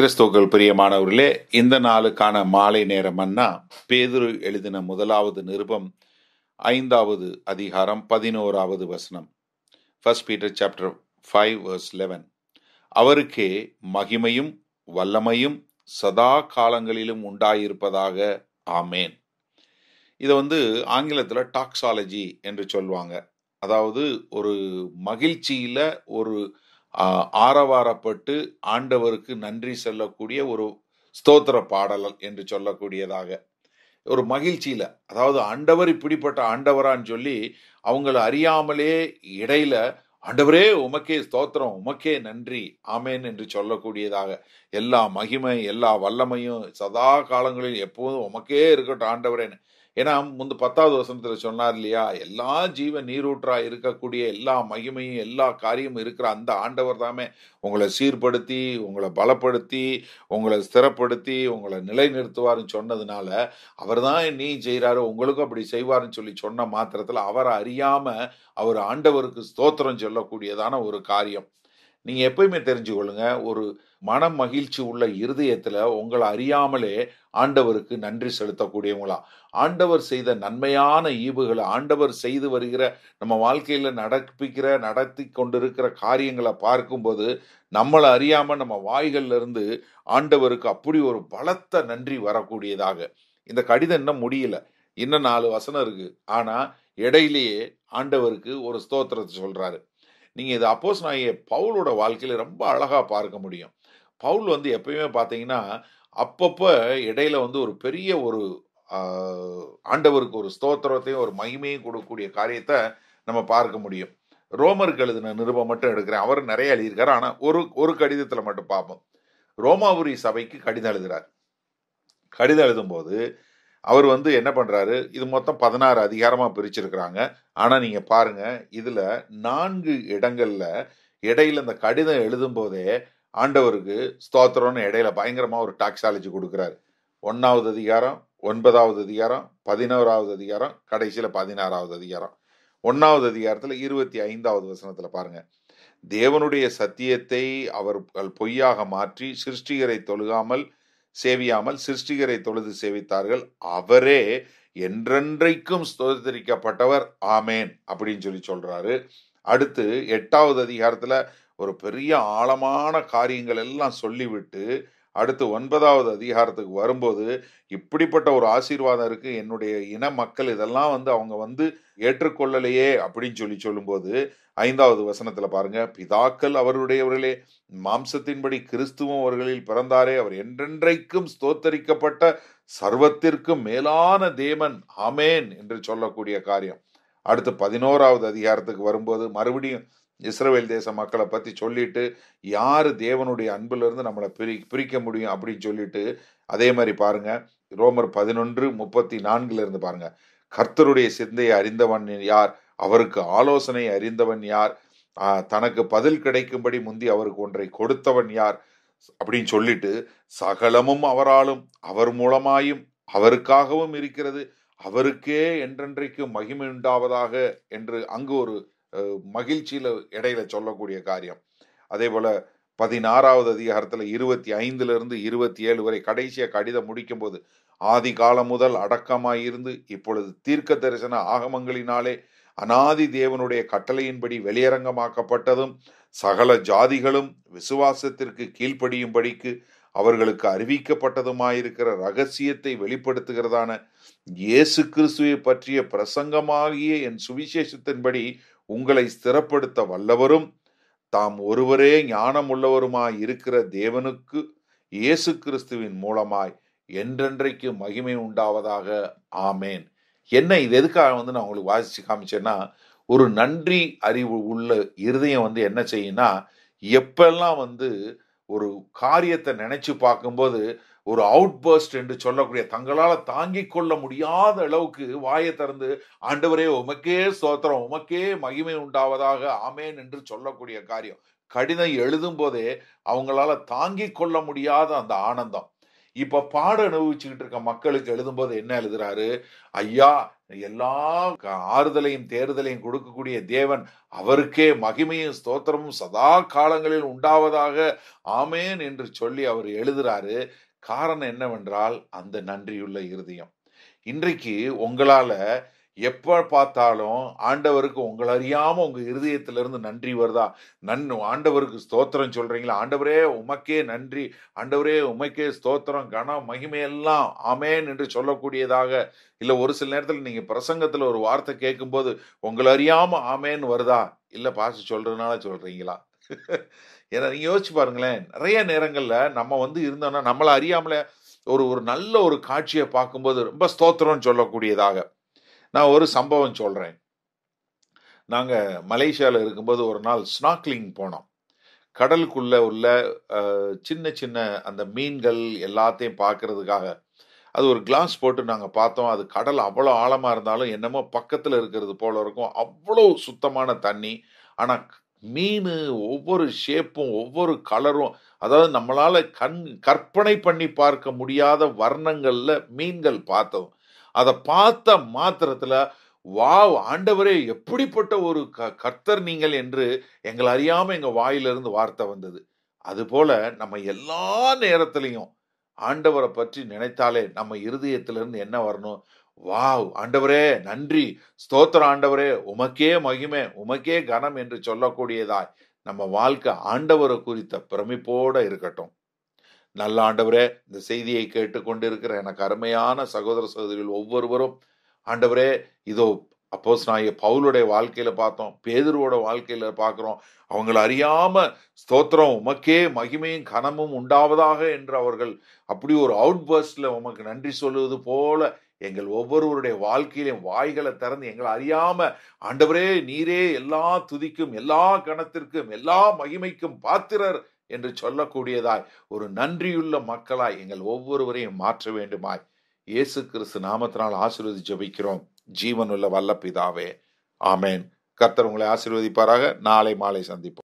கிறிஸ்துவுக்குள் பிரியமானவர்களே, இந்த நாளுக்கான மாலை நேரமன்னா பேதுரு எழுதின முதலாவது நிருபம் 5வது அதிகாரம் 11வது வசனம். 1 Peter chapter 5 verse 11. அவருக்கே மகிமையும் வல்லமையும் சதா காலங்களிலும் உண்டாயிருப்பதாக. ஆமேன். இதை ஆங்கிலத்தில் டாக்ஸாலஜி என்று சொல்லுவாங்க. அதாவது ஒரு மகிழ்ச்சியில ஒரு ஆரவாரப்பட்டு ஆண்டவருக்கு நன்றி சொல்லக்கூடிய ஒரு ஸ்தோத்திர பாடல் என்று சொல்லக்கூடியதாக, ஒரு மகிழ்ச்சியில, அதாவது ஆண்டவர் இப்படிப்பட்ட ஆண்டவரான்னு சொல்லி அவங்கள அறியாமலே இடையில ஆண்டவரே உமக்கே ஸ்தோத்திரம், உமக்கே நன்றி, ஆமேன் என்று சொல்லக்கூடியதாக, எல்லா மகிமை எல்லா வல்லமையும் சதா காலங்களில் எப்போதும் உமக்கே இருக்கட்டும் ஆண்டவரேன்னு. ஏன்னா 10வது வசனத்துல சொன்னார் இல்லையா, எல்லா ஜீவ நீரூற்றா இருக்கக்கூடிய எல்லா மகிமையும் எல்லா காரியமும் இருக்கிற அந்த ஆண்டவர் தாமே உங்களை சீர்படுத்தி உங்களை பலப்படுத்தி உங்களை ஸ்திரப்படுத்தி உங்களை நிலைநிறுத்துவார்னு சொன்னதுனால அவர் தான் நீ செய்கிறாரு, உங்களுக்கும் அப்படி செய்வார்னு சொல்லி சொன்ன மாத்திரத்தில் அவரை அறியாம அவர் ஆண்டவருக்கு ஸ்தோத்திரம் சொல்லக்கூடியதான ஒரு காரியம். நீங்க எப்பயுமே தெரிஞ்சுக்கொள்ளுங்க, ஒரு மன மகிழ்ச்சி உள்ள இருதயத்துல உங்களை அறியாமலே ஆண்டவருக்கு நன்றி செலுத்தக்கூடியவங்களா, ஆண்டவர் செய்த நன்மையான ஈவுகளை, ஆண்டவர் செய்து வருகிற நம்ம வாழ்க்கையில நடத்தி கொண்டிருக்கிற காரியங்களை பார்க்கும்போது நம்மளை அறியாம நம்ம வாய்கள்ல இருந்து ஆண்டவருக்கு அப்படி ஒரு பலத்த நன்றி வரக்கூடியதாக. இந்த கடிதம் இன்னும் முடியல, இன்னும் 4 வசனம் இருக்கு. ஆனா இடையிலேயே ஆண்டவருக்கு ஒரு ஸ்தோத்திரத்தை சொல்றாரு. நீங்க இது அப்போஸ்தலனாகிய பவுலோட வாழ்க்கையில ரொம்ப அழகா பார்க்க முடியும். பவுல் எப்பயுமே பார்த்தீங்கன்னா அப்பப்ப இடையில ஒரு பெரிய ஒரு ஆண்டவருக்கு ஒரு ஸ்தோத்திரத்தையும் ஒரு மகிமையும் கொடுக்கக்கூடிய காரியத்தை நம்ம பார்க்க முடியும். ரோமருக்கு எழுதின நிருபம் மட்டும் எடுக்கிறேன். அவர் நிறைய எழுதியிருக்காரு. ஆனா ஒரு கடிதத்துல மட்டும் பார்ப்போம். ரோமாபுரி சபைக்கு கடிதம் எழுதுறார். கடிதம் எழுதும்போது அவர் என்ன பண்றாரு, இது மொத்தம் 16 அதிகாரமா பிரிச்சிருக்கிறாங்க. ஆனா நீங்க பாருங்க, இதுல 4 இடங்கள்ல இடையில இந்த கடிதம் எழுதும் போதே ஆண்டவருக்கு ஸ்தோத்திரம்னு இடையில பயங்கரமா ஒரு டாக்ஸாலஜி கொடுக்கிறாரு. 1வது அதிகாரம், 9வது அதிகாரம், 11வது அதிகாரம், கடைசியில 16வது அதிகாரம். 1வது அதிகாரத்துல 25வது வசனத்துல பாருங்க, தேவனுடைய சத்தியத்தை அவர்கள் பொய்யாக மாற்றி சிருஷ்டிகரை சேவியாமல் சிருஷ்டிகரை தொழுது சேவித்தார்கள், அவரே என்றென்றைக்கும் ஸ்தோத்திரிக்கப்பட்டவர், ஆமேன் அப்படின்னு சொல்றாரு. அடுத்து 8வது அதிகாரத்துல ஒரு பெரிய ஆழமான காரியங்கள் எல்லாம் சொல்லிவிட்டு அடுத்து 9வது அதிகாரத்துக்கு வரும்போது இப்படிப்பட்ட ஒரு ஆசீர்வாதம் இருக்கு, என்னுடைய இன மக்கள் இதெல்லாம் அவங்க ஏற்றுக்கொள்ளலையே அப்படின்னு சொல்லும்போது 5வது வசனத்துல பாருங்க, பிதாக்கள் அவருடையவர்களே, மாம்சத்தின்படி கிறிஸ்துவும் அவர்களில் பிறந்தாரே, அவர் என்றென்றைக்கும் ஸ்தோத்தரிக்கப்பட்ட சர்வத்திற்கும் மேலான தேவன், ஆமேன் என்று சொல்லக்கூடிய காரியம். அடுத்து 11வது அதிகாரத்துக்கு வரும்போது மறுபடியும் இஸ்ரவேல் தேச மக்களை பத்தி சொல்லிட்டு யாரு தேவனுடைய அன்புல இருந்து நம்மளை பிரிக்க முடியும் அப்படின்னு சொல்லிட்டு, அதே மாதிரி பாருங்க ரோமர் 11:34 இருந்து பாருங்க, கர்த்தருடைய சிந்தையை அறிந்தவன் யார், அவருக்கு ஆலோசனை அறிந்தவன் யார், தனக்கு பதில் கிடைக்கும்படி முந்தி அவருக்கு ஒன்றை கொடுத்தவன் யார் அப்படின்னு சொல்லிட்டு, சகலமும் அவராலும் அவர் மூலமாயும் அவருக்காகவும் இருக்கிறது, அவருக்கே என்றென்றைக்கு மகிமை உண்டாவதாக என்று அங்கு ஒரு மகிழ்ச்சியில இடையில சொல்லக்கூடிய காரியம். அதே போல 16வது அதிகாரத்துல 25 27 வரை கடைசியா கடிதம் முடிக்கும் போது, ஆதி காலம் முதல் அடக்கமாயிருந்து இப்பொழுது தீர்க்க தரிசன ஆகமங்களினாலே அநாதி தேவனுடைய கட்டளையின்படி வெளியரங்கமாக்கப்பட்டதும் சகல ஜாதிகளும் விசுவாசத்திற்கு கீழ்ப்படியும்படிக்கு அவர்களுக்கு அறிவிக்கப்பட்டதுமாயிருக்கிற ரகசியத்தை வெளிப்படுத்துகிறதான இயேசு கிறிஸ்துவை பற்றிய பிரசங்கமாகிய என் சுவிசேஷத்தின்படி உங்களை ஸ்திரப்படுத்த வல்லவரும் தாம் ஒருவரே ஞானம் உள்ளவருமாய் இருக்கிற தேவனுக்கு இயேசு கிறிஸ்துவின் மூலமாய் என்றென்றைக்கு மகிமை உண்டாவதாக, ஆமேன். என்ன இது எதுக்காக நான் உங்களுக்கு வாசிச்சு காமிச்சேன்னா, ஒரு நன்றி அறிவு உள்ள இருதயம் என்ன செய்யும்னா, எப்பெல்லாம் ஒரு காரியத்தை நினைச்சு பார்க்கும்போது ஒரு அவுட் பர்ஸ்ட் என்று சொல்லக்கூடிய, தங்களால தாங்கிக் கொள்ள முடியாத அளவுக்கு வாயை திறந்து ஆண்டவரே உமக்கே ஸ்தோத்திரம், உமக்கே மகிமை உண்டாவதாக, ஆமேன் என்று சொல்லக்கூடிய காரியம். கடிதம் எழுதும் போதே அவங்களால தாங்கிக் கொள்ள முடியாத அந்த ஆனந்தம். இப்ப பாட அனுபவிச்சுக்கிட்டு இருக்க மக்களுக்கு எழுதும்போது என்ன எழுதுறாரு? ஐயா, எல்லா ஆறுதலையும் தேறுதலையும் கொடுக்கக்கூடிய தேவன், அவருக்கே மகிமையும் ஸ்தோத்திரமும் சதா காலங்களில் உண்டாவதாக, ஆமென் என்று சொல்லி அவர் எழுதுறாரு. காரணம் என்னவென்றால், அந்த நன்றியுள்ள இருதயம். இன்றைக்கு உங்களால எப்ப பார்த்தாலும் ஆண்டவருக்கு உங்கள அறியாம உங்க இருதயத்திலிருந்து நன்றி வருதா? ஆண்டவருக்கு ஸ்தோத்திரம் சொல்றீங்களா? ஆண்டவரே உமக்கே நன்றி, ஆண்டவரே உமக்கே ஸ்தோத்திரம், கனம், மகிமை எல்லாம் ஆமென் என்று சொல்லக்கூடியதாக, இல்ல ஒரு சில நேரத்துல நீங்க பிரசங்கத்துல ஒரு வார்த்தை கேட்கும்போது உங்கள அறியாம ஆமென் வருதா? இல்ல பாஸ்டர் சொல்றதுனால சொல்றீங்களா? ஏன்னா நீங்க யோசிச்சு பாருங்களேன். நிறைய நேரங்கள்ல நம்ம இருந்தோம்னா நம்மள அறியாமலே ஒரு ஒரு நல்ல ஒரு காட்சிய பார்க்கும்போது ரொம்ப ஸ்தோத்திரம்னு சொல்லக்கூடியதாக. நான் ஒரு சம்பவம் சொல்றேன். நாங்க மலேசியால இருக்கும்போது ஒரு நாள் ஸ்நார்க்லிங் போனோம். கடலுக்குள்ள உள்ள சின்ன சின்ன அந்த மீன்கள் எல்லாத்தையும் பார்க்கறதுக்காக. அது ஒரு கிளாஸ் போட்டு நாங்க பார்த்தோம். அது கடல் அவ்வளோ ஆழமா இருந்தாலும் என்னமோ பக்கத்துல இருக்கிறது போல இருக்கும். அவ்வளோ சுத்தமான தண்ணி. ஆனா மீனு ஒவ்வொரு ஷேப்பும், ஒவ்வொரு கலரும், அதாவது நம்மளால கற்பனை பண்ணி பார்க்க முடியாத வர்ணங்கள்ல மீன்கள் பார்த்தோம். அத பார்த்த மாத்திரத்துல, வாவ்! ஆண்டவரே எப்படிப்பட்ட ஒரு கர்த்தர் நீங்கள் என்று எங்கள அறியாம எங்க வாயிலிருந்து வார்த்தை வந்தது. அதுபோல நம்ம எல்லா நேரத்திலயும் ஆண்டவர பற்றி நினைத்தாலே நம்ம இருதயத்திலிருந்து என்ன வரணும்? வாவ்! ஆண்டவரே நன்றி, ஸ்தோத்திரம் ஆண்டவரே, உமக்கே மகிமை, உமக்கே கனம் என்று சொல்லக்கூடியதாய் நம்ம வாழ்க்கை ஆண்டவர குறித்த பிரமிப்போட இருக்கட்டும். நல்ல ஆண்டவரே, இந்த செய்தியை கேட்டுக்கொண்டிருக்கிற எனக்கு அருமையான சகோதர சகோதரிகள் ஒவ்வொருவரும், ஆண்டவரே இதோ அப்போஸ்தலனாகிய பவுலுடைய வாழ்க்கையில பார்த்தோம், பேதுருவோட வாழ்க்கையில பார்க்கிறோம். அவங்கள அறியாம ஸ்தோத்திரம் உமக்கே மகிமையும் கனமும் உண்டாவதாக என்று அவர்கள் அப்படி ஒரு அவுட் பர்ஸ்ட்ல உமக்கு நன்றி சொல்லுவது போல எங்கள் ஒவ்வொருவருடைய வாழ்க்கையிலும் வாய்களை திறந்து எங்களை அறியாம, ஆண்டவரே நீரே எல்லா துதிக்கும், எல்லா கனத்திற்கும், எல்லா மகிமைக்கும் பாத்திரர் என்று சொல்லக்கூடியதாய் ஒரு நன்றியுள்ள மக்களாய் எங்கள் ஒவ்வொருவரையும் மாற்ற வேண்டுமாய் இயேசு கிறிஸ்து நாமத்தினால் ஆசீர்வதித்து ஜெபிக்கிறோம். ஜீவனுள்ள வல்ல பிதாவே, ஆமென். கர்த்தர் உங்களை ஆசீர்வதிப்பாராக. நாளை மாலை சந்திப்போம்.